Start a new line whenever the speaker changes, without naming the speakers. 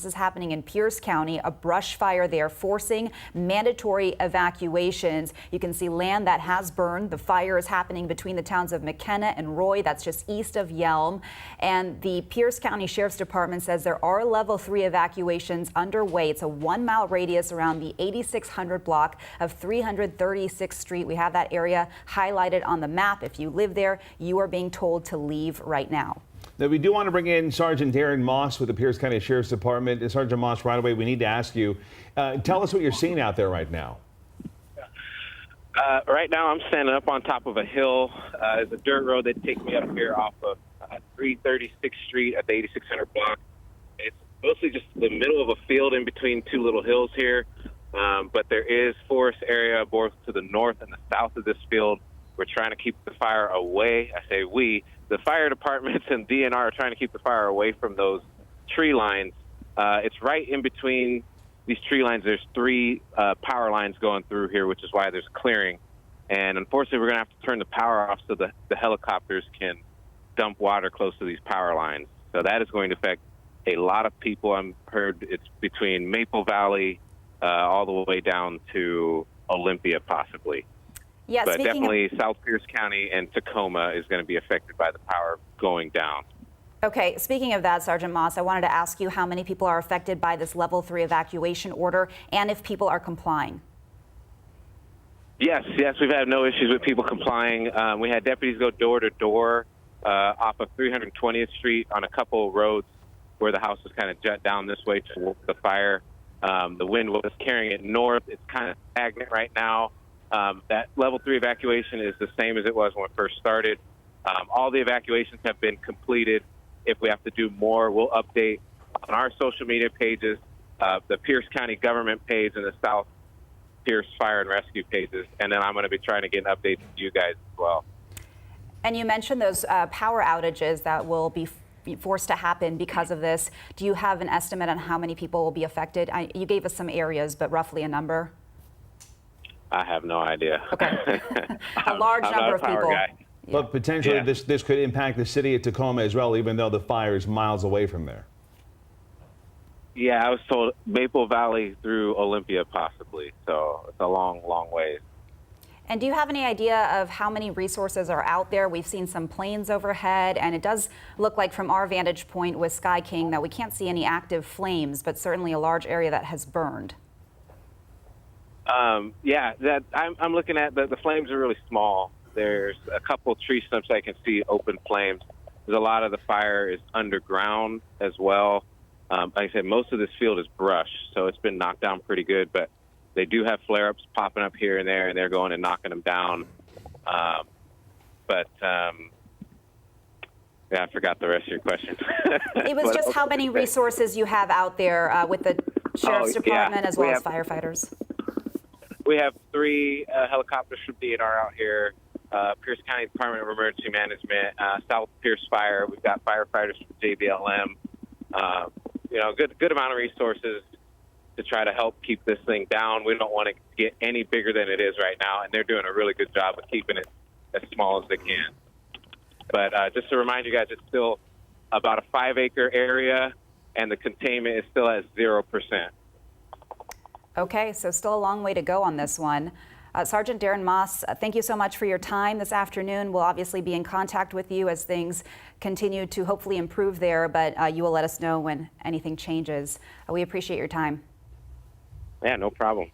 This is happening in Pierce County, a brush fire there forcing mandatory evacuations. You can see land that has burned. The fire is happening between the towns of McKenna and Roy. That's just east of Yelm. And the Pierce County Sheriff's Department says there are level 3 evacuations underway. It's a 1-mile radius around the 8600 block of 336th Street. We have that area highlighted on the map. If you live there, you are being told to leave right now.
Now, we do want to bring in Sergeant Darren Moss with the Pierce County Sheriff's Department. Sergeant Moss, right away, we need to ask you, tell us what you're seeing out there right now.
Right now, I'm standing up on top of a hill. There's a dirt road that takes me up here off of 336th Street at the 8600 block. It's mostly just the middle of a field in between two little hills here, but there is forest area both to the north and the south of this field. We're trying to keep the fire away. I say we. The fire departments and DNR are trying to keep the fire away from those tree lines. It's right in between these tree lines. There's 3 power lines going through here, which is why there's clearing. And unfortunately, we're going to have to turn the power off so the helicopters can dump water close to these power lines. So that is going to affect a lot of people. I've heard it's between Maple Valley all the way down to Olympia, possibly.
Yeah,
but definitely South Pierce County and Tacoma is going to be affected by the power going down.
Okay, speaking of that, Sergeant Moss, I wanted to ask you how many people are affected by this level 3 evacuation order and if people are complying.
Yes, we've had no issues with people complying. We had deputies go door to door off of 320th Street on a couple of roads where the house was kind of jet down this way to the fire. The wind was carrying it north. It's kind of stagnant right now. That level 3 evacuation is the same as it was when it first started. All the evacuations have been completed. If we have to do more, we'll update on our social media pages, the Pierce County government page and the South Pierce Fire and Rescue pages. And then I'm going to be trying to get an update to you guys as well. And
you mentioned those power outages that will be forced to happen because of this. Do you have an estimate on how many people will be affected? You gave us some areas, but roughly a number?
I have no idea.
Okay. A large number of people.
Guy.
But potentially this could impact the city of Tacoma as well, even though the fire is miles away from there.
Yeah, I was told Maple Valley through Olympia possibly. So it's a long, long ways.
And do you have any idea of how many resources are out there? We've seen some planes overhead, and it does look like from our vantage point with Sky King that we can't see any active flames, but certainly a large area that has burned.
That I'm looking at the flames are really small. There's a couple tree stumps I can see open flames. There's a lot of the fire is underground as well. Like I said, most of this field is brush, so it's been knocked down pretty good, but they do have flare-ups popping up here and there, and they're going and knocking them down. I forgot the rest of your question.
It was just how many resources you have out there with the Sheriff's Department as well as firefighters.
We have 3 helicopters from DNR out here, Pierce County Department of Emergency Management, South Pierce Fire. We've got firefighters from JBLM. Good amount of resources to try to help keep this thing down. We don't want it to get any bigger than it is right now, and they're doing a really good job of keeping it as small as they can. But just to remind you guys, it's still about a 5-acre area, and the containment is still at 0%.
Okay, so still a long way to go on this one. Sergeant Darren Moss, thank you so much for your time this afternoon. We'll obviously be in contact with you as things continue to hopefully improve there, but you will let us know when anything changes. We appreciate your time.
Yeah, no problem.